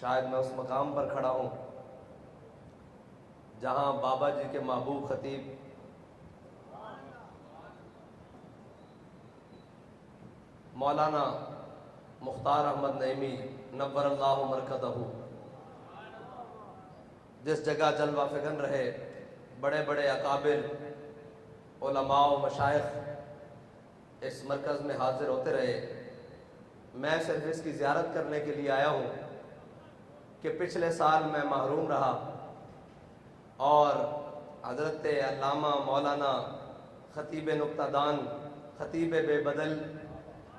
شاید میں اس مقام پر کھڑا ہوں جہاں بابا جی کے محبوب خطیب مولانا مختار احمد نعیمی نور اللہ مرکزہ جس جگہ جلوہ فکن رہے، بڑے بڑے اکابر علماء و مشائخ اس مرکز میں حاضر ہوتے رہے، میں صرف اس کی زیارت کرنے کے لیے آیا ہوں کہ پچھلے سال میں محروم رہا اور حضرت علامہ مولانا خطیب نکتہ دان، خطیب بے بدل،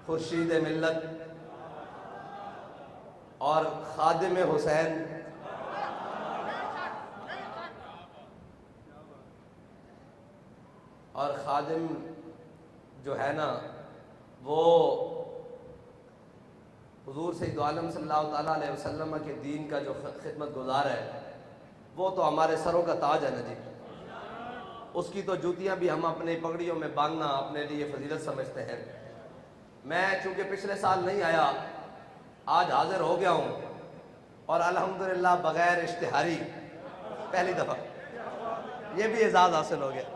خورشید ملت اور خادم حسین اور خادم جو ہے نا وہ حضور سید عالم صلی اللہ تعالیٰ علیہ وسلم کے دین کا جو خدمت گزار ہے وہ تو ہمارے سروں کا تاج ہے نا جی، اس کی تو جوتیاں بھی ہم اپنی پگڑیوں میں باندھنا اپنے لیے فضیلت سمجھتے ہیں۔ میں چونکہ پچھلے سال نہیں آیا، آج حاضر ہو گیا ہوں اور الحمدللہ بغیر اشتہاری پہلی دفعہ یہ بھی اعزاز حاصل ہو گیا۔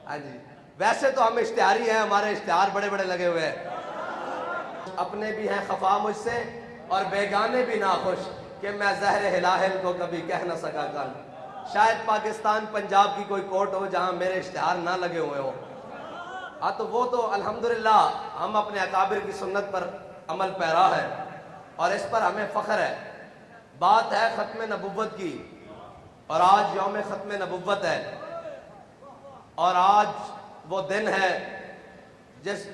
ہاں جی، ویسے تو ہم اشتہاری ہیں، ہمارے اشتہار بڑے بڑے لگے ہوئے ہیں، اپنے بھی ہیں خفا مجھ سے اور بیگانے بھی ناخوش کہ میں زہر ہلاہل کو کبھی کہہ نہ سکا کل۔ شاید پاکستان پنجاب کی کوئی کوٹ ہو جہاں میرے اشتہار نہ لگے ہوئے ہوں، ہاں تو وہ تو الحمدللہ ہم اپنے اکابر کی سنت پر عمل پیرا ہے اور اس پر ہمیں فخر ہے۔ بات ہے ختم نبوت کی اور آج یوم ختم نبوت ہے اور آج وہ دن ہے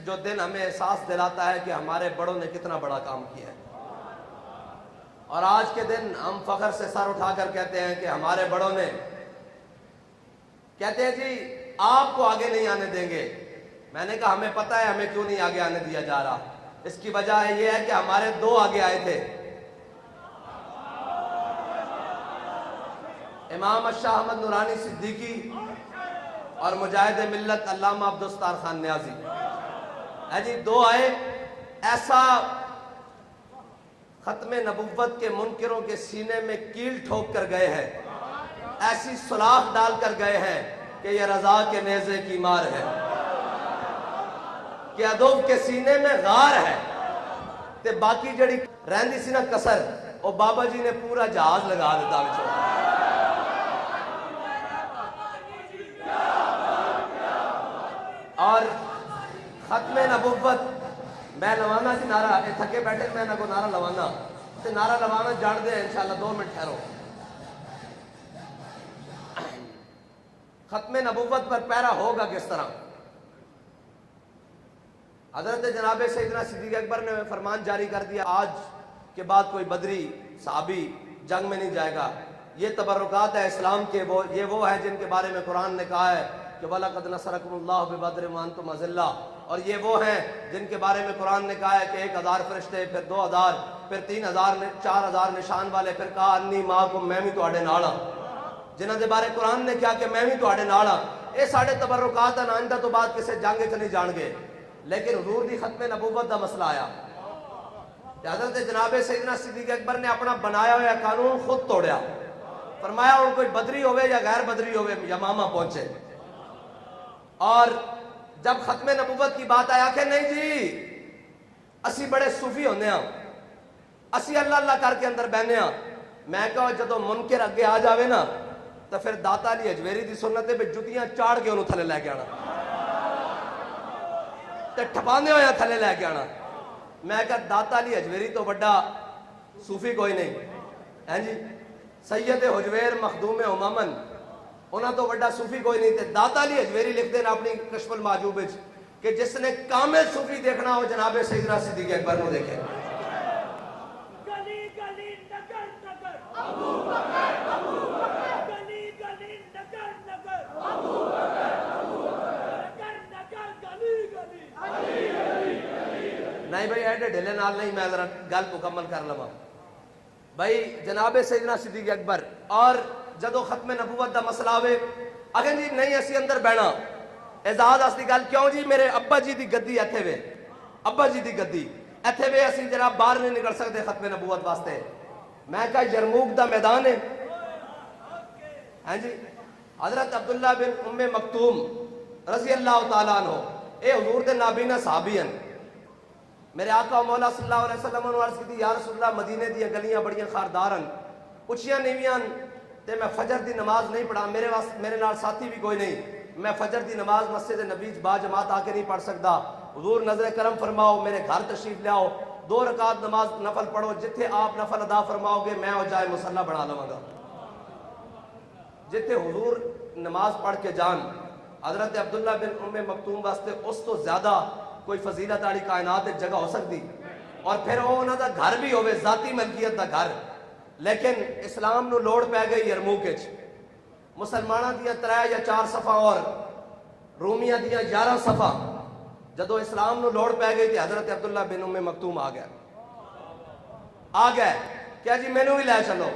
جو دن ہمیں احساس دلاتا ہے کہ ہمارے بڑوں نے کتنا بڑا کام کیا ہے، اور آج کے دن ہم فخر سے سر اٹھا کر کہتے ہیں کہ ہمارے بڑوں نے کہتے ہیں جی آپ کو آگے نہیں آنے دیں گے۔ میں نے کہا ہمیں پتہ ہے ہمیں کیوں نہیں آگے آنے دیا جا رہا، اس کی وجہ یہ ہے کہ ہمارے دو آگے آئے تھے، امام شاہ احمد نورانی صدیقی اور مجاہد ملت علامہ عبدالستار خان نیازی۔ جی دو آئے، ایسا ختم نبوت کے منکروں کے سینے میں کیل ٹھوک کر گئے ہیں، ایسی سلاخ ڈال کر گئے ہیں کہ یہ رضا کے نیزے کی مار ہے، کہ ادب کے سینے میں غار ہے تے باقی جڑی رہندی سی نا کسر وہ بابا جی نے پورا جہاز لگا دیتا بچوں۔ اور ختم نبوت میں لوانا سی نعرہ، تھکے بیٹھے میں نہ کو نعرہ لوانا تے نعرہ لوانا جان دے انشاءاللہ، 2 منٹ ٹھہرو۔ ختم نبوت پر پیرا ہوگا کس طرح؟ حضرت جناب سیدنا صدیق اکبر نے فرمان جاری کر دیا آج کے بعد کوئی بدری صحابی جنگ میں نہیں جائے گا۔ یہ تبرکات ہے اسلام کے، یہ وہ ہے جن کے بارے میں قرآن نے کہا ہے کہ وَلَقَدْ نَصَرَكُمُ اللَّهُ بِبَدْرٍ وَأَنْتُمْ أَذِلَّةٌ، اور یہ وہ ہیں جن کے بارے میں قرآن نے کہا ہے کہ 1000 فرشتے، پھر 2000، پھر 3000، 4000 نشان والے، پھر کہا انی معکم، میں بھی تواڈے نال ہاں۔ جنہاں دے بارے قرآن نے کہا کہ میں بھی تواڈے نال ہاں، اے ساڈے تبرکات ہیں، آئندہ تو بعد کسے جنگ وچ نہیں جان گے۔ لیکن حضور دی ختم نبوت دا مسئلہ آیا، حضرت جناب سیدنا صدیق اکبر نے اپنا بنایا ہوا قانون خود توڑیا، فرمایا ان کوئی بدری ہوئے یا غیر بدری ہوئے یمامہ پہنچے، اور جب ختم نبوت کی بات آیا کہ نہیں جی اسی بڑے صوفی ہونے ہاں، اسی اللہ اللہ کر کے اندر بہنے ہاں۔ میں کہا جدو منکر اگے آ جاوے نا تو پھر داتا علی اجویری دی سنت ہے جتیاں چاڑ کے انہوں تھلے لے کے آنا تے ٹھپانے ہویا تھلے لے کے آنا۔ میں کہا داتا علی اجویری تو بڑا صوفی کوئی نہیں ہے جی، سید حجویر مخدوم امامن انہاں تو بڑا صوفی کوئی نہیں تھے۔ داتا علی اجویری لکھ دینا اپنی کشف المعجوب کہ جس نے کامل صوفی دیکھنا ہو جناب سیدنا صدیق اکبر کو دیکھے۔ نہیں بھائی ایڈے ڈھلے نال نہیں، میں ذرا گل مکمل کر لواں بھائی۔ جناب سیدنا صدیق اکبر اور جدو ختم نبوت دا مسئلہ ہوئے اگر جی نہیں اسی اندر بہنا اعزاز اس دی گل کیوں جی میرے ابا جی دی گدی ایتھے وے، ابا جی دی گدی ایتھے وے اسی جناب باہر نہیں نکل سکتے ختم نبوت واسطے. میں کہا یرموک دا میدان ہے. ہاں جی حضرت عبداللہ بن ام مکتوم رضی اللہ تعالیٰ عنہ اے حضور دے نابینا صحابی ہیں. میرے آقا مولا صلی اللہ علیہ وسلم نے عرض کی تھی یا رسول اللہ مدینے دی گلیاں بڑیاں خاردار ہیں اچھیاں نیویاں تے میں فجر دی نماز نہیں پڑھا. میرے نال ساتھی بھی کوئی نہیں. میں فجر دی نماز مسجد نبی با جماعت آ کے نہیں پڑھ سکتا. حضور نظر کرم فرماؤ میرے گھر تشریف لے آؤ 2 رکعت نماز نفل پڑھو جتھے آپ نفل ادا فرماؤ گے میں اور جائے مصلی بنا لوں گا. جتھے حضور نماز پڑھ کے جان حضرت عبداللہ بن ام مکتوم واسطے اس تو زیادہ کوئی فضیلت والی کائنات ایک جگہ ہو سکتی. اور پھر وہ انہوں دا گھر بھی ہوئے ذاتی ملکیت دا گھر. لیکن اسلام نو لوڑ پہ گئی یرموک وچ. مسلمانوں دیا 3 یا 4 صفحہ اور رومیہ دیا 11 صفحہ. جدو اسلام نو لوڑ پہ گئی تھی حضرت عبداللہ بن ام مکتوم آ گئے کیا جی مینوں بھی لے چلو.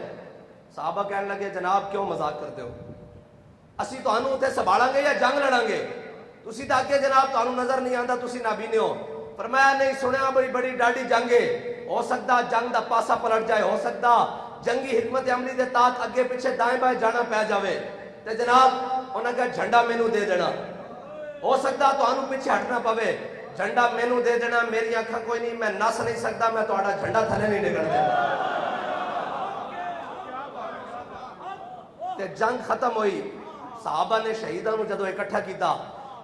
صحابہ کہنے لگے جناب کیوں مذاق کرتے ہو اسی تانوں اتنے سنبھالاں گے یا جنگ لڑاں گے. تسی تو آگے جناب تانوں نظر نہیں آتا تسی نابینے ہو. فرمایا نہیں سنیا بڑی ڈاڈی جنگ ہے. ہو سکتا جنگ دا پاسا پلٹ جائے ہو سکتا جنگی حکمت عملی دے تحت اگے پیچھے دائیں بائیں جانا پہ جاوے تے جناب انہاں کہا جھنڈا مینوں دے دینا. ہو سکتا تانوں پیچھے ہٹنا پوے جھنڈا مینوں دے دینا میری اکھاں کوئی نہیں میں نس نہیں سکتا میں تہاڈا جھنڈا تھلے نہیں نکل دینا. تے جنگ ختم ہوئی. صحابہ نے شہیداں نو جدو اکٹھا کیتا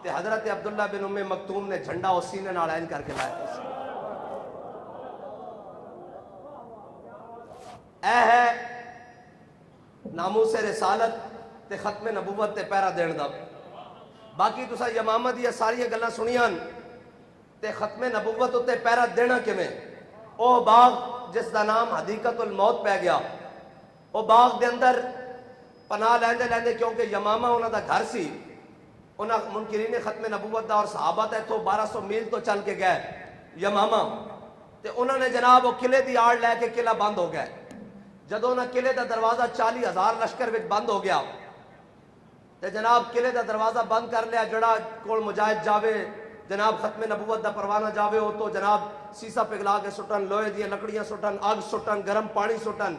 تے حضرت عبداللہ بن ام مکتوم نے جھنڈا اس سینے نال عین کر کے لایا. اے ہے ناموس رسالت تے ختم نبوت تے پیرا دین دا. باقی تسا یمامہ دیا ساری گلاں سنیاں تے ختم نبوت تے پیرا دینا کیویں. او باغ جس دا نام حدیقت الموت پہ گیا او باغ دے اندر پناہ لیندے کیونکہ یمامہ انہاں دا گھر سی. انہاں منکرین ختم نبوت دا اور صحابہ تے تو 1200 میل تو چل کے گئے یمامہ تے انہوں نے جناب وہ قلعے دی آڑ لے کے قلعہ بند ہو گئے. جدوں انہاں قلعے دا دروازہ 40,000 لشکر وچ بند ہو گیا تے جناب قلعے دا دروازہ بند کر لیا. جڑا کول مجاہد جاوے جناب ختم نبوت دا پروانہ جاوے ہو تو جناب سیسا پگھلا کے سٹن لوہے دیاں لکڑیاں سٹن اگ سٹن گرم پانی سٹن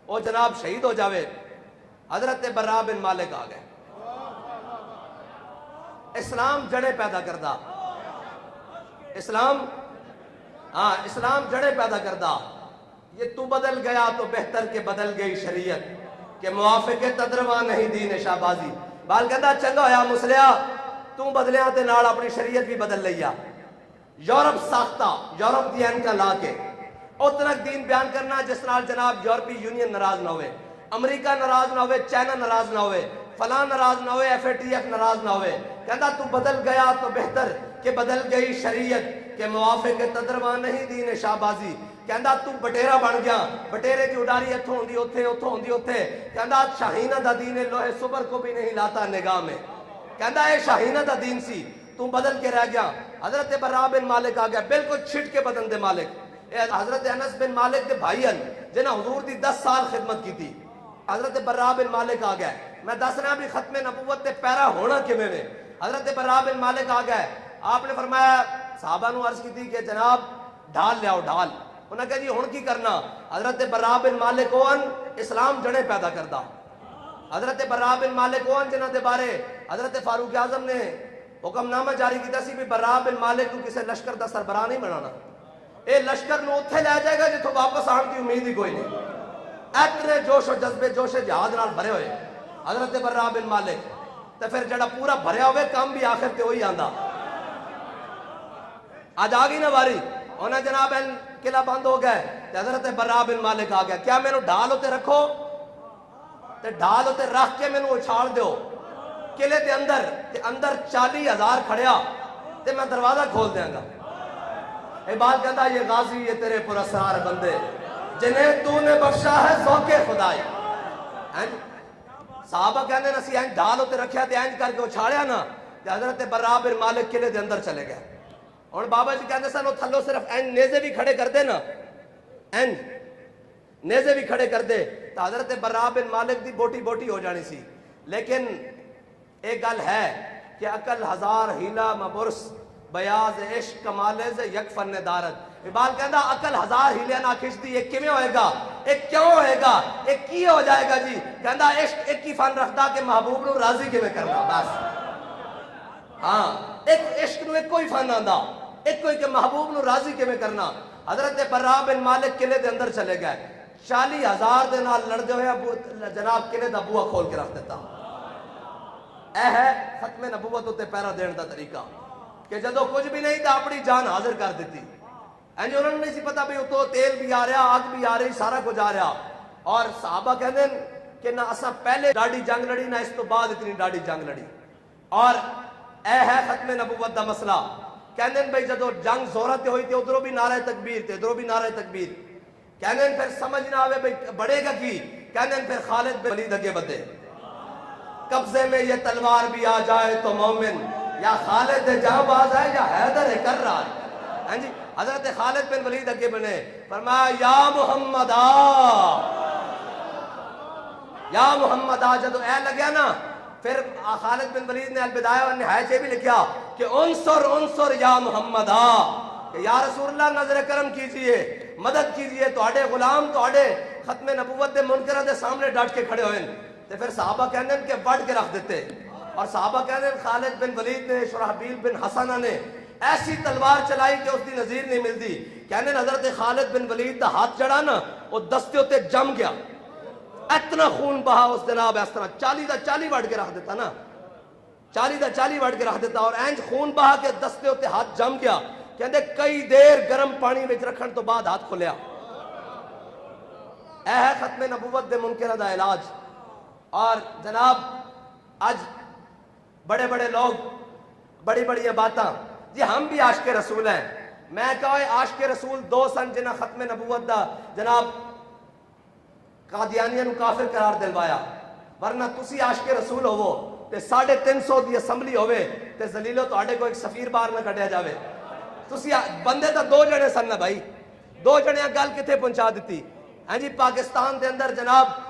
او جناب شہید ہو جاوے. حضرت برا بن مالک آ گئے. اسلام جڑے پیدا کردہ اسلام جڑے پیدا کردہ. یہ تو بدل گیا تو بہتر کے بدل گئی شریعت کہ موافق تدرواں نہیں دین شہبازی. بال کہتا چنگا ہویا مسلیا تو بدلیاں تے نال اپنی شریعت بھی بدل لیا. یورپ ساختہ یورپ دی اینکا لا کے اتنا دین بیان کرنا جس نال جناب یورپی یونین ناراض نہ ہوئے امریکہ ناراض نہ ہوئے چائنا ناراض نہ ہوئے فلاں ناراض نہ ہوئے FATF ناراض نہ ہوئے. کہتا تو بدل گیا تو بہتر کہ بدل گئی شریعت کہ موافق تدرواں نہیں دین شہبازی. کہندا تو بٹیرا بن گیا بٹیرے کی اڈاری اتھوں ہوندی اوتھے. کہندا شاہینہ دا دین لوہے صبر کو بھی نہیں لاتا نگاہ میں. کہندا اے شاہینہ دا دین سی تو بدل کے رہ گیا. حضرت برا بن مالک آ گیا بالکل چھٹ کے بدن دے مالک. اے حضرت انس بن مالک دے بھائی ہیں جنہاں حضور دی 10 سال خدمت کی تھی. حضرت برا بن مالک آ گئے. میں دس رہا بھی ختم نبوت تے پیرا ہونا کیویں میں. حضرت برا بن مالک آ گئے. آپ نے فرمایا صحابہ نو عرض کی تھی کہ جناب ڈھال لے آؤ ڈھال. انہوں نے کہا جی ہن کی کرنا. حضرت برا بن مالک اون اسلام جڑے پیدا کردہ. حضرت برا بن مالک اون جنہاں دے بارے حضرت فاروق اعظم نے حکم نامہ جاری کیتا سی بھی برا بن مالک کو کسی لشکر دا سربراہ نہیں بنانا. اے لشکر نو اتھے لے جائے گا جتوں واپس آن کی امید ہی کوئی نہیں. اتنے جوش و جذبے جوش جہاد نال بھرے ہوئے حضرت برا بن مالک. تے پھر جڑا پورا بھریا ہوئے کام بھی آخر تے وہی آندا. آج آ گئی نا باری. انہیں جناب قلعہ بند ہو گئے تے حضرت برا بن مالک آ گیا. کیا میں نو ڈھال ہوتے رکھو تے ڈھال ہوتے رکھ کے میں نو اچھاڑ دیو قلعے دے اندر تے اندر 40,000 کھڑیا تے میں دروازہ کھول دیاں گا. اے بات کہتا یہ غازی یہ تیرے پر اسرار بندے جنہیں تو نے بخشا ہے ذوق خدائی. صحابہ کہنے نا سی اینج ڈھال ہوتے رکھیا تے اینج کر کے اچھاڑیا نا تے حضرت برا بن مالک قلعے دے اندر چلے گئے. اور بابا جی کہتے سن وہ تھلو صرف اینج نیزے بھی کھڑے کر دے نا اینج نیزے بھی کھڑے کر دے تو حضرت برا بن مالک دی بوٹی بوٹی ہو جانی سی. لیکن ایک گل ہے کہ عقل ہزار ہیلا مبرس بیاض عشق کمالز یک فن دارت. اقبال کہندا عقل ہزار ہیلے نہ کھچدی، ایک کیویں ہوئے گا، ایک کیوں ہوئے گا، ایک کی ہو جائے گا جی. کہندا عشق ایک ہی فن رکھدا کہ محبوب نو راضی کیویں کرنا. بس ہاں ایک عشق نو ایک کوئی فن آندا، ایک کوئی کہ محبوب نو راضی کیویں کرنا. حضرت برا بن مالک قلعے دے اندر چلے گئے، 40,000 دے نال لڑدے ہوئے جناب قلعے دا بوا کھول کے رکھ دیتا. اے ہے ختم نبوت تے پیرا دین دا طریقہ کہ جدو کچھ بھی نہیں تھا اپنی جان حاضر کر دیتی. انہوں نے نہیں سی پتا بھی اتو تیل بھی آ رہا، آگ بھی آ رہی، سارا کچھ آ رہا. اور صحابہ کہتے ہیں کہ نہ اسا پہلے ڈاڑی جنگ لڑی نہ اس تو بعد اتنی ڈاڑی جنگ لڑی. اور اے ہے ختم نبوت دا مسئلہ. کہتے ہیں بھائی جدو جنگ زورہ تے ہوئی تھی ادھروں بھی نعرہ تکبیر تے ادھروں بھی نعرہ تکبیر. کہتے ہیں پھر سمجھ نہ آوے بھائی بڑھے گا کی. کہتے ہیں پھر خالد بن ولید اگے بدے، قبضے میں یہ تلوار بھی آ جائے تو مومن یا خالد جہاں باز ہے یا حیدر کر رہا ہے. ہاں جی حضرت خالد بن ولید اگے بنے، فرمایا یا محمد آ، یا محمد آ. جدو اے لگیا نا پھر خالد بن ولید نے البدایہ والنہایہ سے بھی لکھیا کہ انصر انصر یا محمد آ، کہ یا رسول اللہ نظر کرم کیجئے، مدد کیجئے. توڑے غلام توڑے ختم نبوت دے منکرہ دے سامنے ڈٹ کے کھڑے ہوئے. تو پھر صحابہ کہنے کہ وڈ کے رکھ دیتے. اور صحابہ کہنے خالد بن ولید نے، شرحبیل بن حسنہ نے ایسی تلوار چلائی کہ اس دی نظیر نہیں ملتی. کہنے حضرت خالد بن ولید دا ہاتھ جڑا نا وہ دستے ہوتے جم گیا، اتنا خون بہا اس جناب اس طرح 40 دا 40 وڈ کے رکھ دیتا نا، 40 دا 40 وڈ کے رکھ دیتا. اور اینج خون بہا کے دستے ہوتے ہاتھ جم گیا. کہندے کئی دیر گرم پانی وچ رکھن تو بعد ہاتھ کھلیا. اے ہے ختم نبوت دے منکرہ دا علاج. اور جناب آج بڑے بڑے لوگ بڑی بڑی باتاں، جی ہم بھی عاشق رسول ہیں. میں کہا عاشق رسول دو سن جنہاں ختم نبوت دا جناب قادیانیہ نو کافر قرار دلوایا. ورنہ تسی عاشق رسول ہوو تے 350 دی اسمبلی ہوئے تے زلیلو تواڈے کو ایک سفیر باہر نہ کڈیا جاوے. تسی بندے تا 2 جنے سن نا بھائی، 2 جنیاں گل کتے پہنچا دیتی. ہاں جی پاکستان دے اندر جناب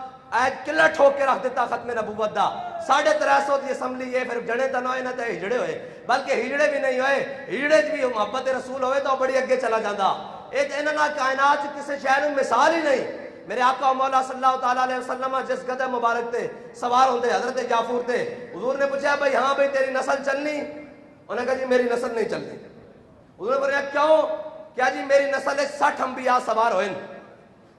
قلعہ ٹھوک کے رکھ دیتا ختم نبوت دا. 350 دی اسمبلی یہ پھر جنے تا نہ ہوئے نہ تے ہجڑے ہوئے، بلکہ ہجڑے بھی نہیں ہوئے. ہجڑے بھی محبت رسول ہوئے تو بڑی اگے چلا جاتا. ایک انہاں کائنات کسی شہر میں مثال ہی نہیں. میرے آقا و مولا صلی اللہ تعالیٰ علیہ وسلم جس گدھے مبارک تے سوار ہوندے حضرت جعفر تے، حضور نے پوچھا بھائی ہاں بھائی تیری نسل چلنی؟ انہوں نے کہا جی میری نسل نہیں چلنی. حضور نے پوچھا کیوں؟ کیا جی میری نسل 60 انبیاء سوار ہوئے.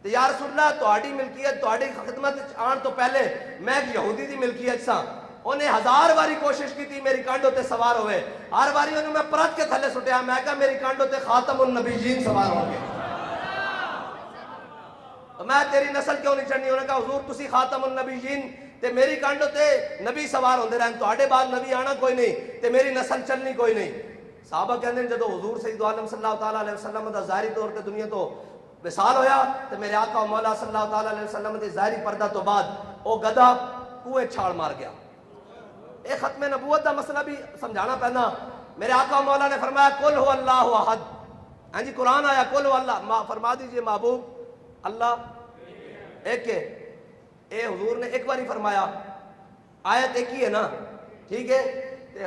تو یا رسول اللہ تہاڈی ملکیت تہاڈی خدمت آن تو پہلے میں ایک یہودی دی ملکیت سا، انہیں 1000 باری کوشش کی تھی میری کانڈوں تے سوار ہوئے، ہر باری انہوں میں پرت کے تھلے سٹیا. میں کہا میری کانڈوں تے خاتم النبیین سوار ہوں گے، میں تیری نسل کیوں نہیں چڑھنی؟ انہوں نے کہا حضور تسی خاتم النبیین تے میری کانڈوں تے نبی سوار ہوندے رہن، تہاڈے بعد نبی آنا کوئی نہیں تے میری نسل چلنی کوئی نہیں. صحابہ کہندے ہیں جدو حضور سید عالم صلی اللہ تعالیٰ علیہ وسلم دا ظاہری طور تے دنیا تو وصال ہویا تو میرے آقا و مولا صلی اللہ تعالیٰ علیہ وسلم دے ظاہری پردہ تو بعد وہ گدھا کوئے چھاڑ مار گیا. ایک ختم نبوت دا مسئلہ بھی سمجھانا پہنا. میرے آقا و مولا نے فرمایا قل هو اللہ احد. ہاں جی قرآن آیا قل هو اللہ، فرما دیجئے محبوب اللہ ایک ہے. اے حضور نے ایک باری فرمایا، آیت ایک ہی ہے نا، ٹھیک ہے.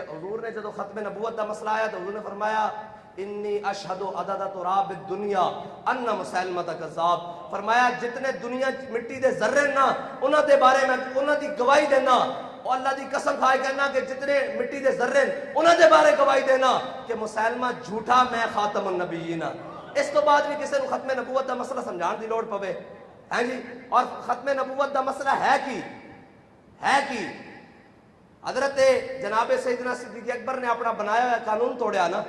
حضور نے جدو ختم نبوت دا مسئلہ آیا تو حضور نے فرمایا انی اشہد عدد تراب الدنیا ان مسلمۃ کذاب. فرمایا جتنے دنیا مٹی دے ذرے نا انہاں دے بارے میں انہاں دی گواہی دینا، اور اللہ دی قسم کھائے کہنا کہ جتنے مٹی دے ذرے انہاں دے بارے گواہی دینا کہ مسلمہ جھوٹا میں خاتم النبیین. اس تو بعد بھی کسی نے ختم نبوت دا مسئلہ سمجھان دی لوڑ پوے. ہاں جی اور ختم نبوت دا مسئلہ ہے کی حضرت جناب سیدنا صدیق اکبر نے اپنا بنایا ہوا قانون توڑیا نا،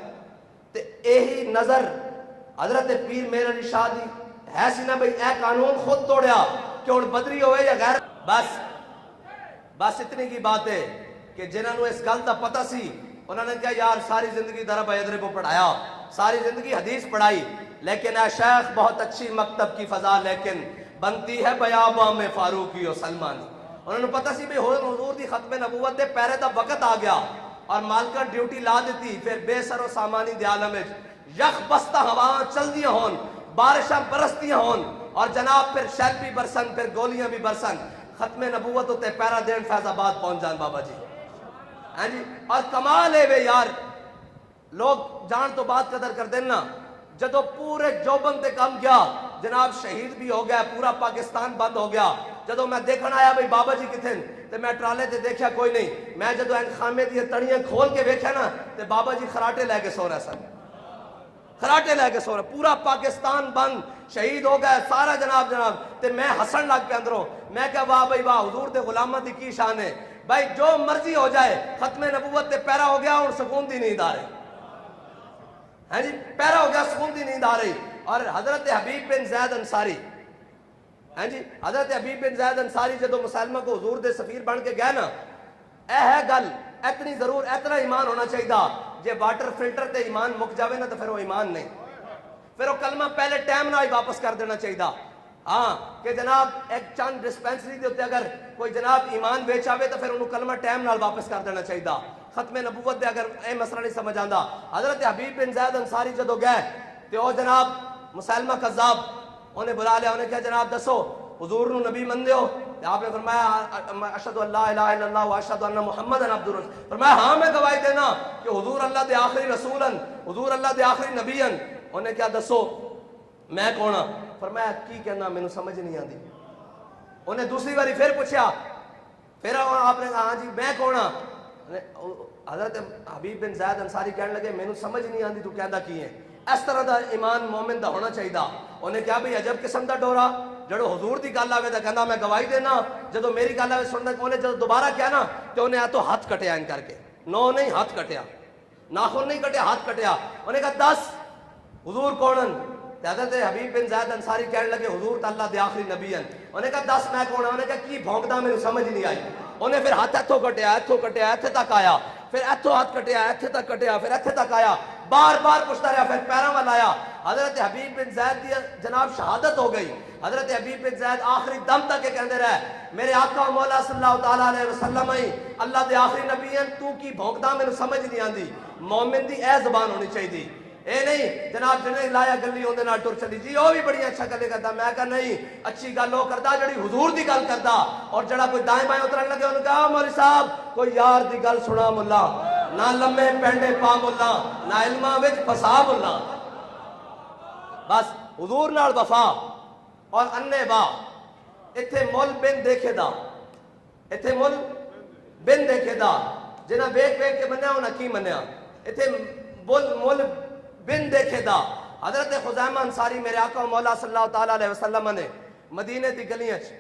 تے یہی نظر حضرت پیر میر علی شاہ دی ہے سی نا بھئی اے قانون خود توڑیا کہ ہن بدری ہوئے یا غیر. بس اتنی کی بات ہے کہ جنہوں نے اس گل دا پتہ سی انہوں نے کہا یار ساری زندگی ضرب یضرب کو پڑھایا، ساری زندگی حدیث پڑھائی، لیکن اے شیخ بہت اچھی مکتب کی فضا لیکن بنتی ہے بیاباں میں فاروقی و سلمانی. انہوں نے پتہ سی بھی حضور دی ختم نبوت دے پیرے دا وقت آ گیا اور مالکہ ڈیوٹی لا دیتی. پھر بے سر و سامانی دے عالم یخ بستہ ہواں چل دیاں ہون، بارشاں برستیاں ہون اور جناب پھر شیل بھی برسن پھر گولیاں بھی برسن، ختم نبوت تے پیرا دین فیض آباد پہنچ جان بابا جی. ہاں جی اور کمال ہے وے یار، لوگ جان تو بات قدر کر دینا، جدو پورے جوبن تے کام کیا جناب شہید بھی ہو گیا, پورا پاکستان بند ہو گیا. جدو میں دیکھنا آیا بھئی بابا جی کتھے تے میں ٹرالے تے دیکھیا کوئی نہیں. میں جدو این خامے دی تڑیاں کھول کے دیکھیا نا تے بابا جی خراٹے لے کے سو رہے سن, خراٹے لے کے سو رہے, پورا پاکستان بند, شہید ہو گئے سارا جناب. تے میں ہسن لگ پہ اندروں, میں کہا واہ بھائی واہ, حضور دے غلامہ دی کی شان ہے بھائی, جو مرضی ہو جائے ختم نبوت تے پیرا ہو گیا اور سکون دی نیند آ رہی ہے جی, پیرا ہو گیا سکون دی نیند آ رہی. اور حضرت حبیب بن زید انصاری ہیں جی, حضرت حبیب بن زید انصاری جدو مسلمہ کو حضور دے سفیر بن کے گئے نا, اے ہے گل اتنی ضرور اتنا ایمان ہونا چاہیے. جے واٹر فلٹر تے ایمان مک جاوے نا تو پھر وہ ایمان نہیں, پھر وہ کلمہ پہلے ٹائم نہ ہی واپس کر دینا چاہیے. ہاں کہ جناب ایک چند ڈسپینسری دے اگر کوئی جناب ایمان بیچ آوے تو پھر انہوں کلمہ ٹائم نال واپس کر دینا چاہیے. ختم نبوت دے اگر اے مسئلہ نہیں سمجھ آندا. حضرت حبیب بن زید انصاری جدو گئے تو وہ جناب مسلمہ قذاب انہیں بلا لیا, انہیں کہا جناب دسو حضور نو نبی من دیو. آپ نے فرمایا اشہدو ان لا الہ الا اللہ و اشہدو ان محمد عبدہ الرسول. فرمایا ہاں میں گواہی دینا کہ حضور اللہ دے آخری رسولن, حضور اللہ دے آخری نبیین. انہیں کیا دسو میں کونا؟ فرمایا کی کہنا مینوں سمجھ نہیں آندی. انہیں دوسری باری پھر پوچھا, پھر آپ نے کہا ہاں جی میں کونا؟ حضرت حبیب بن زید انصاری کہنے لگے مینوں سمجھ نہیں آندی تو کہندا کی ہے. اس طرح دا ایمان مومن دا ہونا چاہیے. انہیں کہا بھئی عجب قسم دا ڈورا, جڑو حضور دی گل آوے تے کہندا میں گواہی دینا, جدو میری گل آوے سندا. انہیں جدو دوبارہ کیا نا تو انہیں تو ہاتھ کٹیا ان کر کے, نو نہیں ہاتھ کٹیا, ناخن نہیں کٹیا, ہاتھ کٹیا. انہیں کہا دس حضور کونن؟ حضرت حبیب بن زید انصاری کہنے لگے حضور تا اللہ دے آخری نبی ہیں. انہیں کہا دس میں کون؟ انہیں کہا کی بھونکدا میرے سمجھ نہیں آئی. انہیں پھر ہاتھ ایتھوں کٹیا, ایتھوں کٹیا, ایتھے تک آیا, پھر ایتھوں ہاتھ کٹیا, ایتھے تک کٹیا, پھر ایتھے تک آیا, بار بار پوچھتا رہا, پھر پیراں والا آیا. حضرت حبیب بن زید دی جناب شہادت ہو گئی. حضرت حبیب بن زید آخری دم تک یہ کہندے رہے میرے آقا مولا صلی اللہ تعالیٰ علیہ وسلم ہی اللہ دے آخری نبی ہیں, تو کی بھونکدا میرے سمجھ نہیں آندی. مومن دی اے زبان ہونی چاہیے. اے نہیں جناب جنہیں لایا گلی ہوندے نال ٹر چلی جی وہ بھی بڑی اچھا گلے کردا. میں کہا نہیں, اچھی گل وہ کردا جڑی حضور دی گل کردا. اور جڑا کوئی دائیں بائیں اترن لگے انہوں کہا مولوی صاحب کوئی یار دی گل سنا ملا, نہ لمے پینڈے پا ملا, نہ علماں وچ پھسا ملا. بس حضور نال وفا اور انے با اتھے مل بن دیکھے دا, اتھے مل بن دیکھے دا. جنہاں ویک ویک کے منیا انہاں کی منیا, اتھے مل بن دیکھے دا. حضرت خزیمہ انصاری میرے آقا مولا صلی اللہ تعالیٰ علیہ وسلم نے مدینے دی گلیاں چ,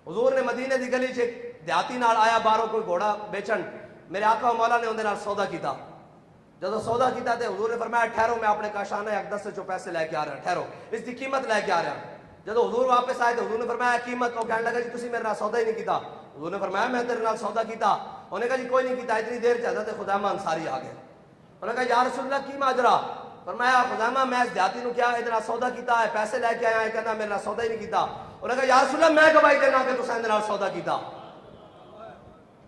حضور نے مدینے دی گلی چ دیہاتی نال آیا باہروں کوئی گھوڑا بیچن, میرے آقا مولا نے اندر سودا کیتا. جدو سودا کیتا تے حضور نے فرمایا ٹھہرو میں اپنے کاشانہ اقدس سے جو پیسے لے کے آ رہا ہوں, ٹھہرو اس دی قیمت لے کے آ رہا ہوں. جدو حضور واپس آئے تو حضور نے فرمایا قیمت, وہ کہنے لگا جی تسی میرے نال سودا ہی نہیں کیتا. حضور نے فرمایا میں تیرے نال سودا کیتا. انہوں نے کہا جی کوئی نہیں کیتا. اتنی دیر حضرت خزیمہ انصاری آ گئے. انہوں نے کہا یا رسول اللہ کی ماجرا؟ فرمایا خزیمہ میں اس دیہاتی نو کیا ادنا سودا کیتا ہے, پیسے لے کے آیا ہے, کہنا میرے نال سودا ہی نہیں کیتا. انہوں نے کہا یا رسول اللہ میں گواہی دینا کہ تساں ادنا سودا کیتا,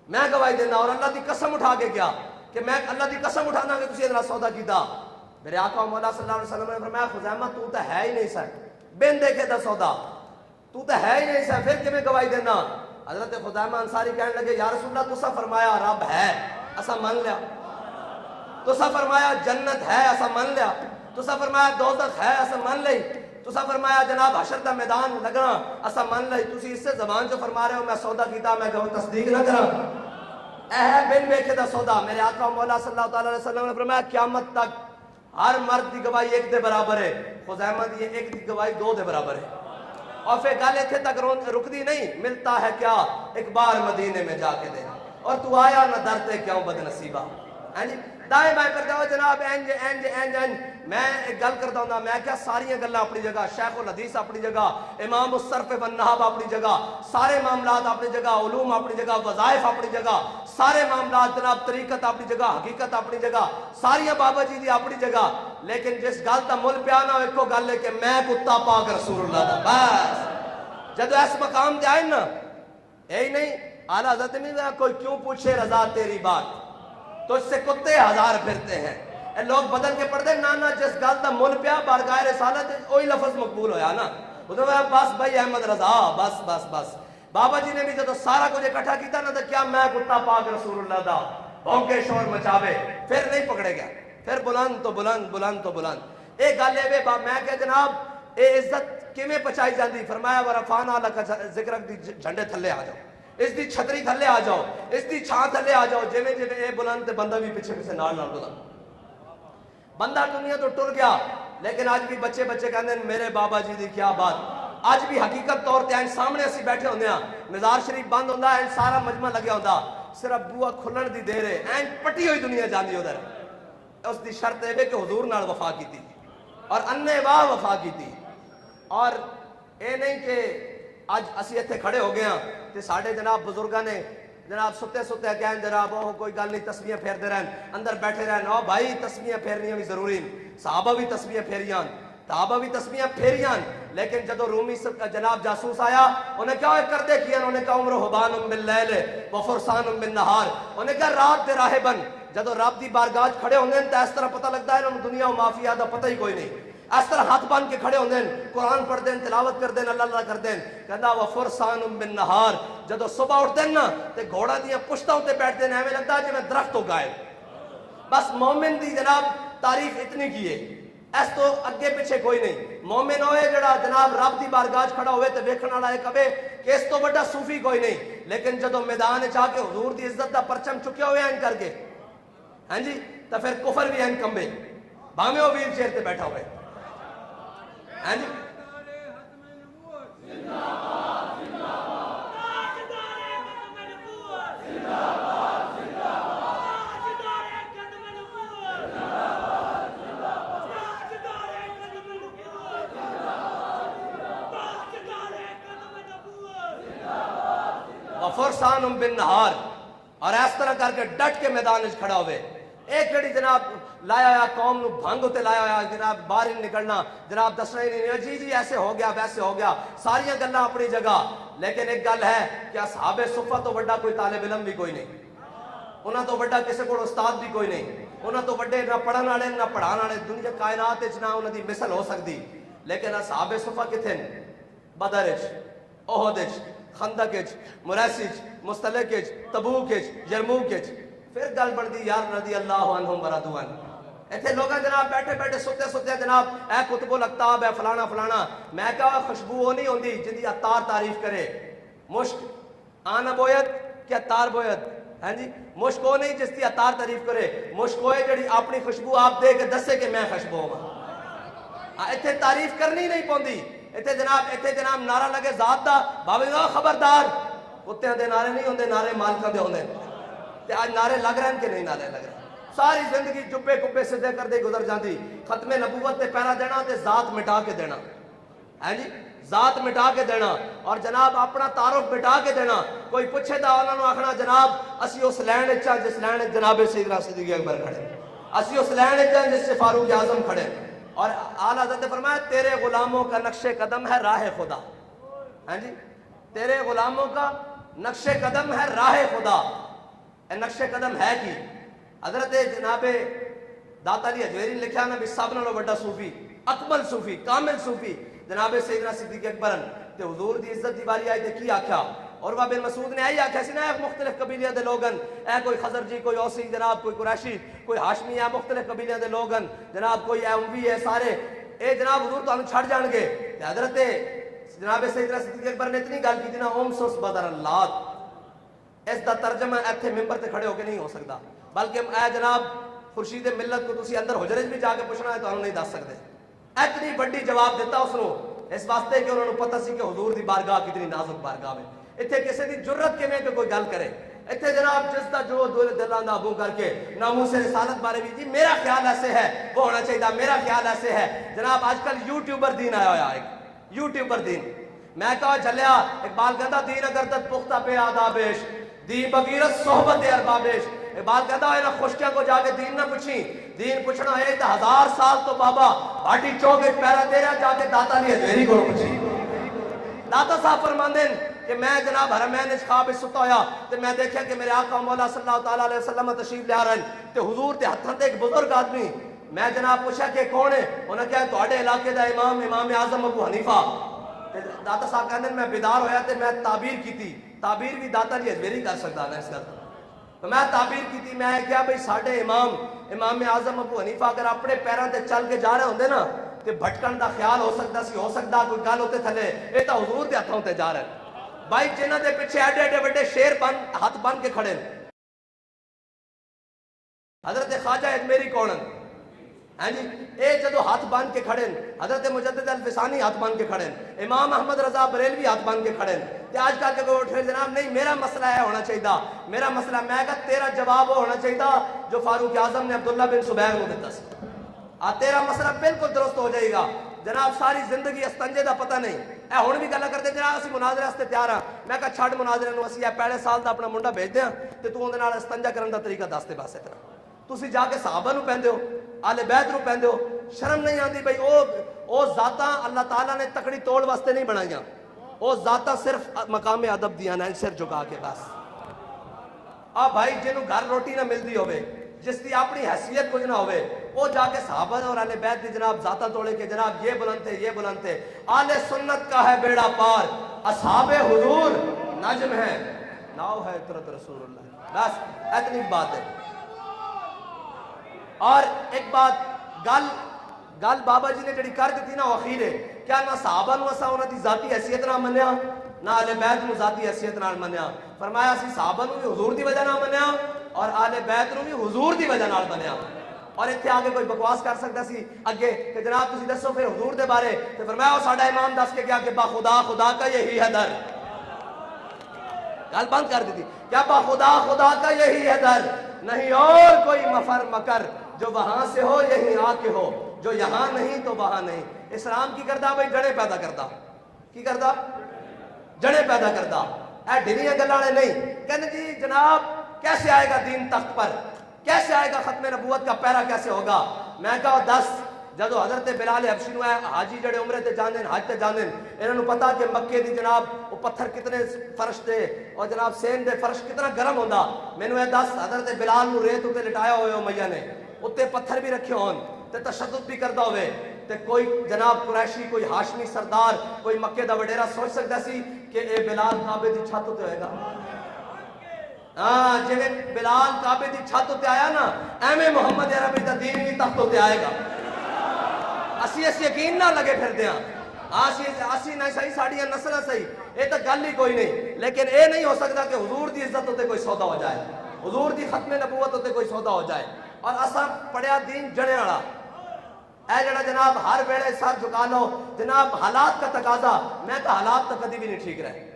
میں گواہی دینا اور اللہ دی قسم اٹھا کے کیا کہ میں اللہ دی قسم اٹھانا کہ تسی ادنا سودا کیتا. میرے آقا مولا صلی اللہ علیہ وسلم نے فرمایا خزیمہ تو تے ہے ہی نہیں سا, بن دیکھے دا سودا تو تے ہے ہی نہیں سا, پھر کیویں گواہی دینا؟ حضرت خزیمہ انصاری کہنے لگے یا رسول اللہ تساں فرمایا رب ہے, اساں مان لیا. تساں فرمایا جنت ہے, اساں مان لیا. تساں فرمایا دوزخ ہے, اساں مان لئی. تساں فرمایا جناب حشر دا میدان لگنا, اساں مان لئی. تسی اس سے زبان جو فرما رہے ہو میں سودا کیتا, میں کہوں تصدیق نہ کراں. اے ہے بن ویکھے دا سودا. میرے آقا مولا صلی اللہ تعالیٰ علیہ وسلم نے فرمایا قیامت تک ہر مرد دی گواہی ایک دے برابر ہے, خزیمہ دی ایک دی گواہی دو دے برابر ہے. اور پھر گل اتنے تک رکدی نہیں, ملتا ہے کیا ایک بار مدینے میں جا کے دے, اور تو آیا نہ درتے کیوں بد نصیبہ. دائیں بائیں کر جاؤ جناب اینج اینج اینج اینج. میں ایک گل کرتا ہوں, میں کیا ساری گلیں اپنی جگہ, شیخ الحدیث اپنی جگہ, امام الصرف والنحو اپنی جگہ, سارے معاملات اپنی جگہ, علوم اپنی جگہ, وظائف اپنی جگہ, سارے معاملات جناب طریقت اپنی جگہ, حقیقت اپنی جگہ, ساریاں بابا جی دی اپنی جگہ. لیکن جس گل دا مل پیا نہ ایک گل ہے کہ میں کتا پاک رسول اللہ دا. بس جدو اس مقام تے آئے نا, یہی نہیں اعلیٰ حضرت نہیں کوئی کیوں پوچھے رضا تیری بات, تو اس سے کتے ہزار پھرتے ہیں. اے لوگ بدل کے پڑھ دے نانا جس گل دا مل پیا بارگاہ رسالت وہی لفظ مقبول ہویا نا. وہ بس بھائی احمد رضا بس بس بس. بابا جی نے بھی جدو سارا کچھ اکٹھا کیتا نا تو کیا میں کتا پاک رسول اللہ دا بھونکے شور مچاوے, پھر نہیں پکڑے گا, پھر بلند تو بلند, بلند تو بلند. یہ گل ہے میں کہ جناب یہ عزت کیویں پہنچائی جاندی؟ فرمایا ورفعنا لک ذکرک دی جھنڈے تھلے آ جاؤ، اس دی چھتری تھلے آ جاؤ، اس دی چھاں تھلے آ جاؤ، جویں جویں اے بلند تے بندہ بھی پیچھے پیچھے نال نال بلند۔ بندہ دنیا تو ٹر گیا، لیکن آج بھی بچے کہندے ہیں میرے بابا جی دی کیا بات۔ آج بھی حقیقت طور تے سامنے اسی بیٹھے ہوندے ہاں، مزار شریف بند ہوندا ہے، سارا مجمع لگیا ہوندا، صرف بوا کھلن دی دیر ہے، پٹی ہوئی دنیا جاندی ادھر۔ اس دی شرط ہے کہ حضور نال وفا کیتی اور انے واہ وفا کیتی۔ اور اے نہیں کہ آج اسی اتنے کھڑے ہو گئے ہیں تے ساڈے جناب بزرگاں نے جناب ستے ستے کہیں جناب وہ کوئی گل نہیں، تسبیحاں پھیردے رہن، اندر بیٹھے رہن۔ او بھائی تسبیحاں پھیرنیاں بھی ضروری ہیں، صحابہ بھی تسبیحاں پھیریاں، صحابہ بھی تسبیحاں پھیریاں، لیکن جدو رومی جناب جاسوس آیا انہیں کہا کر دے کیا، انہیں کہا عمر حبان باللیل وفرسان بالنہار، انہیں کہا رات دے راہ بن۔ جدو رب دی بارگاہ کھڑے ہوندے ہیں تو اس طرح پتہ لگتا ہے انہوں دنیا و مافیا دا پتہ ہی کوئی نہیں، اس طرح ہاتھ بان کے کھڑے ہوندے ہیں، قرآن پڑھ دیں، تلاوت کر دیں، اللہ اللہ کر دیں۔ کہندا وفرسان بالنہار، جدو صبح اٹھتے ہیں نا تے گھوڑا دیاں پشتاں تے بیٹھتے ہیں، ہمیں لگتا ہے جی میں درخت ہو گائے۔ بس مومن دی جناب تعریف اتنی کی ہے، اس تو اگے پیچھے کوئی نہیں۔ مومن ہوئے جڑا جناب رب دی بارگاہ کھڑا ہوئے تے ویکھن والا ایک کہے کہ اس تو بڑا صوفی کوئی نہیں، لیکن جدو میدان چاہ کے حضور دی عزت دا پرچم چکے ہوئے ہیں کر کے، ہاں جی، تو پھر کفر بھی ہیں کمبے، بھاویں وہ ویل چیئر تے بیٹھا ہوئے، ہاں جی۔ وفرسان بالنہار، اور اس طرح کر کے ڈٹ کے میدان وچ کھڑا ہوئے۔ ایک جڑی جناب لایا ہوا قوم نو بھنگ تے لایا ہوا جناب باہر ہی نکلنا، جناب دسنا ہی نہیں جی جی ایسے ہو گیا ویسے ہو گیا، ساریاں گلاں اپنی جگہ، لیکن ایک گل ہے کہ اصحاب صفہ تو بڑا کوئی طالب علم بھی کوئی نہیں، انہاں تو بڑا کسی کو استاد بھی کوئی نہیں، انہاں تو بڑے نہ پڑھن والے نہ پڑھان والے دنیا کائنات وچ نہ انہاں دی مثل ہو سکتی، لیکن اصحاب صفہ کتھے نے؟ بدر وچ، احد وچ، خندق وچ، مریسی وچ، مستلق وچ، تبوک وچ، یرموک وچ۔ پھر گل بن دی یار رضی اللہ عنہم ورضوا عنہ، ایتھے لوگ جناب بیٹھے بیٹھے ستے ستے جناب اے کتب الاقطاب ہے فلانا فلانا، میں کہا خوشبو وہ نہیں ہوندی جن دی عطار تعریف کرے، مشک آنا بویت کہ عطار بویت، ہاں جی، مشک وہ نہیں جس دی عطار تعریف کرے، مشک وہ ہے جڑی اپنی خوشبو آپ دے کے دسے کہ میں خوشبو ہوں۔ ایتھے تعریف کرنی نہیں پوندی، ایتھے جناب نعرہ لگے ذات دا بابے دا خبردار، کتےاں دے نعرے نہیں ہوندے، نعرے مالکاں دے ہوندے، تے آج نعرے لگ رہے ہیں کہ نہیں نعرے لگ رہے ہیں؟ ساری زندگی جبے کبے سدھے کر دے گزر جاندی، ختم نبوت تے پہرا دینا تے ذات مٹا کے دینا، ہے جی، ذات مٹا کے دینا، اور جناب اپنا تعارف مٹا کے دینا۔ کوئی پوچھے تا انہاں نو آکھنا جناب اسی اس لین وچ جس لین وچ جناب سیدنا صدیق اکبر کھڑے، اسی اس لین وچ جس سے فاروق اعظم کھڑے، اور اعلی حضرت نے فرمایا تیرے غلاموں کا نقش قدم ہے راہ خدا، ہاں جی، تیرے غلاموں کا نقش قدم ہے راہ خدا۔ اے نقش قدم ہے کی؟ حضرت جناب داتا علی حجویری نے لکھا نا بھی سب نالوں بڑا صوفی، اکمل صوفی، کامل صوفی جناب سیدنا صدیق اکبر، تے حضور دی عزت دی باری آئی تے کی آکھیا؟ اور وہ بن مسعود نے آئی آکھیا سی نا ایک مختلف قبیلیاں دے لوگن، اے کوئی خزرجی، کوئی اوسی جناب، کوئی قریشی، کوئی ہاشمی، ہے مختلف قبیلیاں دے لوگن جناب، کوئی اے اموی ہے، سارے اے جناب حضور تانوں چھڑ جان گے۔ تے حضرت جناب سیدنا صدیق اکبر نے اتنی گل کی نا اوم سوس بدر اللہ، اس دا ترجمہ ایتھے ممبر تے کھڑے ہو کے نہیں ہو سکتا، بلکہ اے جناب خورشید ملت کو تسی اندر حجرے بھی جا کے پوچھنا ہے تو نہیں دس سکتے، اتنی بڑی جواب دیتا اس نو، اس واسطے کہ انہوں نے پتہ سی کہ حضور دی بارگاہ کتنی نازک بارگاہ ہے۔ اتھے کسی دی جرت کے میں کہ کوئی گل کرے، اتھے جناب جس دا جو دلان دا ابو کر کے ناموس رسالت بارے بھی جی میرا خیال ایسے ہے، وہ ہونا چاہیے، میرا خیال ایسے ہے۔ جناب آج کل یوٹیوبر دین آیا ہوا ہے، یوٹیوبر دین، میں کہا چلیا اقبال کہتا دین اگر تک پختہ پہ آدابش، دین بغیرت صحبت اربابش، اقبال کہتا ہے نا خشکیاں کو جا کے دین نہ پوچھی، دین پوچھنا ہے تو 1000 سال تو بابا بھاٹی چوک پیرا دے رہا جا کے داتا علی حجویری کو پوچھی۔ داتا صاحب فرماندے کہ میں جناب حرمین خواب ستا ہویا تے میں دیکھا کہ میرے آقا مولا صلی اللہ تعالیٰ علیہ وسلم تشریف لے آ رہے ہیں تے حضور تے ہتھاں تے ایک بزرگ آدمی، میں جناب پوچھا کہ کون ہے؟ انہوں نے کہا تواڈے علاقے دا امام اعظم ابو حنیفہ۔ داتا صاحب کہندے میں بیدار ہویا تے میں تعبیر کیتی، تعبیر بھی داتا علی حجویری کر سکتا ہے اس گل، تو میں تعبیر کی تھی، میں کیا بھئی ساڈے امام اعظم ابو حنیفہ اگر اپنے پیراں تے چل کے جا رہے ہوندے نا تے بھٹکن دا خیال ہو سکتا کوئی گل ہوتے تھلے، یہ تو حضور دے ہتھوں تے جا رہے ہیں بھائی، جنہاں دے پیچھے ایڈے ایڈے بڑے شیر ہاتھ بن کے کھڑے ہیں۔ حضرت خواجہ اجمیری کون ہیں جی، اے جدو ہاتھ باندھ کے کھڑے ہیں، حضرت مجدد الفسانی ہاتھ باندھ کے کھڑے ہیں، امام احمد رضا بریلوی ہاتھ باندھ کے کھڑے ہیں، تے آج کل کے کوئی اٹھے جناب نہیں میرا مسئلہ ہے ہونا چاہیے، میرا مسئلہ میں کہا تیرا جواب وہ ہونا چاہیے جو فاروق اعظم نے عبداللہ بن زبیر کو دیتا سی، تیرا مسئلہ بالکل درست ہو جائے گا۔ جناب ساری زندگی استنجے دا پتہ نہیں، اے ہن بھی گلا کرتے جناب اسی مناظرے واسطے تیار ہاں، میں کہا چھڈ مناظرے نو، اسی پہلے سال دا اپنا منڈا بھیج دیاں تے تو اون دے نال استنجا کرن دا طریقہ دس دے بس اتنا۔ تسی جا کے صحابہ نو پہندے ہو، آل بیت نو پہندے ہو، شرم نہیں آندی بھئی او ذاتاں اللہ تعالیٰ نے تکڑی توڑ واسطے نہیں بنائیاں، او ذاتاں صرف مقام ادب دیاں نے سر جھکا کے بس۔ بھائی جنوں گھر روٹی نہ ملدی ہوئے، جس کی اپنی حیثیت کچھ نہ ہوئے، وہ جا کے صحابہ اور اہل بیت دی جناب ذاتاں توڑے کے جناب یہ بلند تھے۔ آل سنت کا ہے بیڑا پار، اصحاب حضور نجم ہے، ناؤ ہے عطرت رسول اللہ، بس اتنی بات ہے۔ اور ایک بات گل بابا جی نے جڑی کر دیتی نا اخیر ہے، کیا نہ صحابہ نو اسا انہاں دی ذاتی حیثیت نہ منیا، نہ اہل بیت نو ذاتی حیثیت نہ منیا، فرمایا اسی صحابہ نو بھی حضور دی وجہ نہ منیا اور اہل بیت نو بھی حضور دی وجہ نال منیا۔ اور اتنے آگے کوئی بکواس کر سکتا سی اگے کہ جناب تسی دسو پھر حضور دے بارے، تو فرمایا وہ ساڈا امام دس کے گیا کہ با خدا کا یہی ہے در، گل بند کر دی تھی، کیا با خدا کا یہی ہے در، نہیں اور کوئی مفر مکر، جو وہاں سے ہو یہی آ کے ہو، جو یہاں نہیں تو وہاں نہیں۔ اسلام کی کردا بھائی جڑے پیدا کردا، کی کردا جڑے پیدا کردا، اے ڈھیلیاں گلاں والے نہیں۔ کہنے جی جناب کیسے آئے گا دین تخت پر، کیسے آئے گا ختم نبوت کا پیرا کیسے ہوگا؟ میں کہا دس، جدو حضرت بلال حبشی نو ہے حاجی جڑے عمرے تے جاندے حج تے جاندے انہاں نو پتا کہ مکے دی جناب وہ پتھر کتنے فرش تے اور جناب سین دے فرش کتنا گرم ہوندا، مینوں اے دس حضرت بلال نو ریت تے لٹایا ہوئے امیہ نے، اتنے پتھر بھی رکھے ہون تے تشدد بھی کردا ہوئے تے کوئی جناب قریشی کوئی ہاشمی سردار کوئی مکے دا وڈیرا سوچ سکدا سی کہ اے بلال کعبے دی چھت تے ہوئے گا؟ ہاں جی بلال کعبے دی چھت تے آیا نا، ایویں محمد عربی دا دین بھی تخت تے آئے گا۔ اسی اس یقین نہ لگے پھر دیاں، اسی نہیں صحیح ساڑیاں نسلیں صحیح، یہ تو گل ہی کوئی نہیں، لیکن اے نہیں ہو سکتا کہ حضور دی عزت ہوتے کوئی سودا ہو جائے، حضور دی ختم نبوت ہوتے کوئی سودا ہو جائے۔ اور اساں پڑھیا دین جڑے والا، اے جڑا جناب ہر ویلے سر جھکا لو، جناب حالات کا تقاضا، میں تو حالات تو کدی بھی نہیں ٹھیک رہے،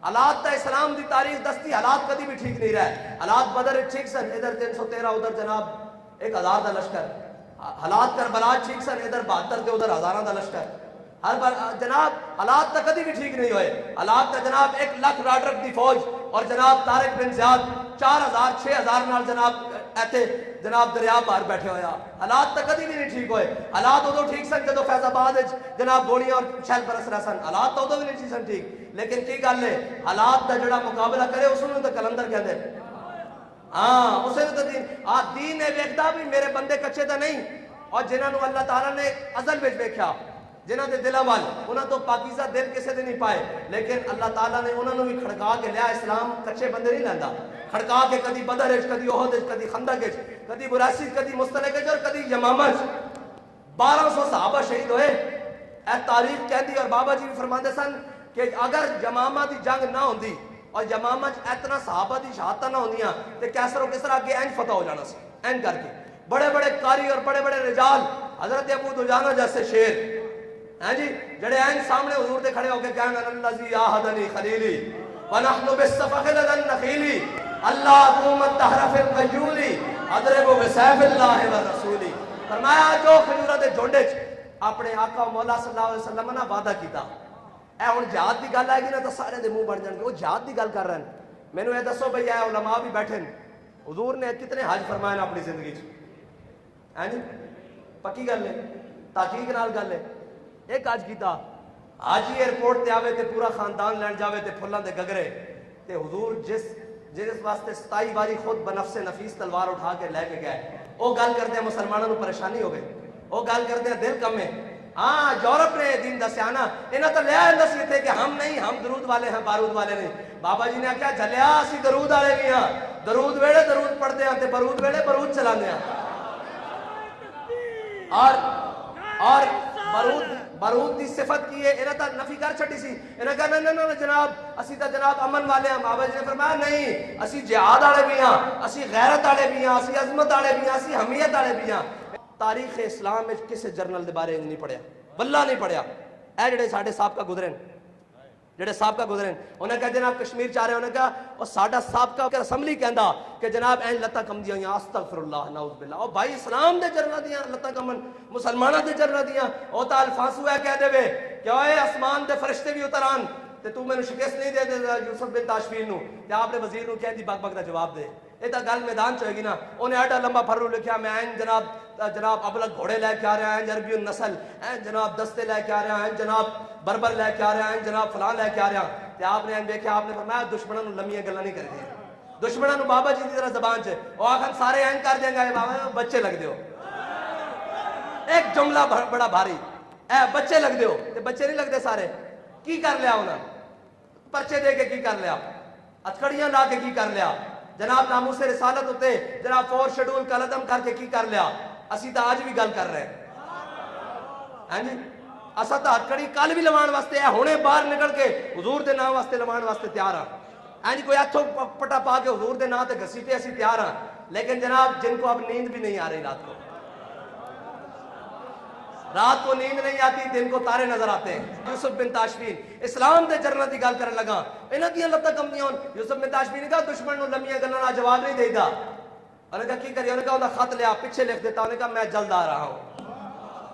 حالات تا اسلام دی تاریخ دستی حالات کدی بھی ٹھیک نہیں رہے، حالات بدر ٹھیک سن، ادھر 313 ادھر جناب 1000 دا لشکر، حالات کربلا ٹھیک سن، ادھر 72 تے ادھر 1000 دا لشکر، ہر بار جناب حالات تا کدی بھی ٹھیک نہیں ہوئے، حالات تا جناب 1 لاکھ راڈرک دی فوج اور جناب طارق بن زیاد 4000 6000 نال جناب ایتھے جناب دریا پار بیٹھے ہویا، حالات تا کدی بھی نہیں ٹھیک ہوئے، حالات ادو ٹھیک سن جدو فیض آباد جناب گولیاں اور شیل برس رہے سن، حالات تو ادو بھی نہیں ٹھیک سن ٹھیک، لیکن کی گل ہے حالات دا جڑا مقابلہ کرے اس نے تو کلندر کہندے، ہاں اسے تو دین نے ویکھدا بھی میرے بندے کچے تے نہیں، اور جنہاں نو اللہ تعالیٰ نے ازل وچ ویکھیا، جنہاں دے دلاں وال انہاں تو پاکیزہ دل کسے دے نہیں پائے، لیکن اللہ تعالیٰ نے انہاں نو بھی کھڑکا کے لیا۔ اسلام کچے بندے نہیں لیندا، کھڑکا کے کدی بدر وچ کدی احد وچ کدی خندق وچ کدی براسی کدی مستلق وچ اور کدی یمامہ وچ 1200 صحابہ شہید ہوئے، اے تاریخ کہندی۔ اور بابا جی بھی فرماندے سن کہ اگر یمامہ دی جنگ نہ ہوندی اور یمامہ وچ اتنا صحابہ دی شہادتاں نہ ہوندیاں تے کیسر و کسرا اگے این فتح ہو جانا سی، این کر کے بڑے بڑے قاری اور بڑے بڑے رجال، حضرت ابو دجانہ جیسے شیر ہیں جی جڑے این سامنے حضور دے کھڑے ہو کے کہیں گے الذی آہدنی خلیلی ونحن بالصفخ لدى النخیل اللہ قوم الدہر فی القیول اضرب بسیف اللہ والرسول۔ فرمایا جو کھجورہ دے جھونڈے اپنے آقا مولا صلی اللہ علیہ وسلم نے وعدہ کیتا، اے ہن جہاد دی گل آئے گی نا تو سارے دے منہ بن جان گے، وہ جہاد دی گل کر رہے ہیں۔ مینوں یہ دسو بھئی اے علماء بھی بیٹھے ہیں، حضور نے کتنے حج فرمائے نا اپنی زندگی چ، ہیں جی پکی گل ہے، تحقیق نال گل ہے۔ ایک حج کیتا، حاجی ایئرپورٹ تے آوے تے پورا خاندان لین جاوے تے پھلاں دے گگرے تے حضور جس واسطے 27 باری خود بنفس نفیس تلوار اٹھا کے لے کے گئے، وہ گل کردے مسلمانوں نو پریشانی ہو گئی، وہ گل کردے دل کمے ہاں یورپ نے دین دسیا نا، انہاں تو لیا دسی تھے کہ ہم نہیں، ہم درود والے ہیں، بارود والے نہیں۔ بابا جی نے کیا جھلیا اسی درود والے بھی ہاں، درود ویڑے درود پڑھتے ہیں تے برود ویڑے برود چلانے ہیں۔ اور برود دی صفت کی ہے، انہاں تا نفی کر چھٹی سی، انہاں کہا نہیں جناب اسی تا جناب امن والے ہیں۔ بابا جی نے فرمایا نہیں، اسی جہاد والے بھی ہاں، اسی غیرت والے بھی ہاں، اسی عظمت والے بھی ہاں، اسی حمیت والے بھی ہاں۔ تاریخ اسلام میں کسے جرنل دے بارے نہیں پڑھیا، واللہ نہیں پڑھیا۔ اے جڑے ساڈے سابقہ گزرے جڑے سابقہ گزرے انہیں کہا جناب کشمیر چاہ رہے، انہیں کہا اور ساڈا سابقہ اسمبلی کہندا کہ جناب این لتاں کم دیاں ہوئیاں، استغفر اللہ نعوذ باللہ۔ او بھائی اسلام دے جرنا دیاں لتاں کمن، مسلمانہ دے جرنا دیاں۔ او تا الفانسو ہے کہہ دے وے کہ اوے اسمان دے فرشتے بھی اتران تے تو میں نے شکست نہیں دے دے یوسف بن تاشفین نو تے آپ نے وزیر نو کہہ دی بک بک دا جواب دے۔ یہ تو گل میدان چ ہوئے گی نا۔ انہیں ایڈا لمبا پھرو لکھیا میں این جناب ابلک گھوڑے لے کے آ رہا ہیں، عربی النسل این جناب دستے لے کے آ رہا ہیں، جناب بربر لے کے آ رہا ہیں، جناب فلان لے کے آ رہا ہیں۔ تے آپ نے دیکھا، آپ نے فرمایا دشمنوں نو لمیاں گلاں نہیں کردی، دشمنوں نو بابا جی دی طرح زبان چ او آکھن سارے این کر دیں گے بابا بچے لگ دیو۔ ایک جملہ بڑا بھاری، اے بچے لگ دیو، تے بچے نہیں لگتے سارے۔ کی کر لیا انہاں؟ پرچے دے کے کی کر لیا، ہتھکڑیاں لا کے کی کر لیا، جناب ناموس رسالت ہوتے جناب 4 شیڈول کا عدم کر کے کی کر لیا۔ اسی تا آج بھی گل کر رہے ہیں، ہاں جی اسا تا ہتھکڑی کل بھی لوان واسطے ہے، ہونے باہر نکل کے حضور دے نام واسطے لوان واسطے تیار ہاں، ہاں جی کوئی ہتھوں پٹا پا کے حضور دے نام تے گھسیٹے اسی تیار ہاں۔ لیکن جناب جن کو اب نیند بھی نہیں آ رہی رات کو نیند نہیں آتی، دن کو تارے نظر آتے ہیں۔ یوسف بن تاشفین اسلام دے جرنا دی گل کرنے لگا، انہاں دیاں لتاں کمزیاں ہون۔ یوسف بن تاشفین نے کہا دشمن نو لمیاں گلاں دا جواب نہیں دےدا۔ انہوں نے کہا کی کری؟ انہوں نے کہا انہاں خط لیا پیچھے لکھ دیتا، انہوں نے کہا میں جلد آ رہا ہوں۔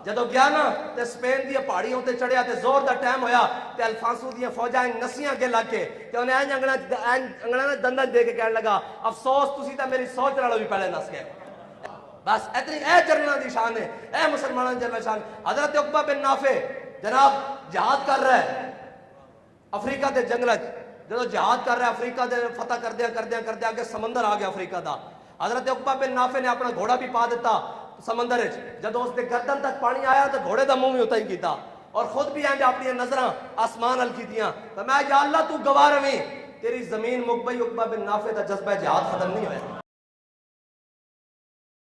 جدو گیا نا تے سپین دی پہاڑیوں تے چڑھیا تے زور دا ٹائم ہویا تے الفانسو دی فوجاں نسیاں کے لگ کے تے انہیں این انگنا دندن دے کے کہنے لگا افسوس تسی تا میری سوچ نالوں بھی پہلے نس گئے۔ بس اتنی اے جرنا دی شان ہے، اے مسلمانوں دی جرنا شان۔ حضرت عقبہ بن نافع جناب جہاد کر رہا ہے افریقہ دے جنگلت، جدو جہاد کر رہا ہے افریقہ دے فتح کردیا آگے سمندر آ گیا افریقہ دا۔ حضرت عقبہ بن نافع نے اپنا گھوڑا بھی پا دیتا سمندر وچ، جدو اس دے گردن تک پانی آیا تو گھوڑے دا منہ بھی اتاں ہی کیتا اور خود بھی اینج اپنی نظراں آسمان ال کیتیاں۔ تو میں یا اللہ تو گواہ رہویں تیری زمین مقبئی عقبہ بن نافع دا جذبہ جہاد ختم نہیں ہویا۔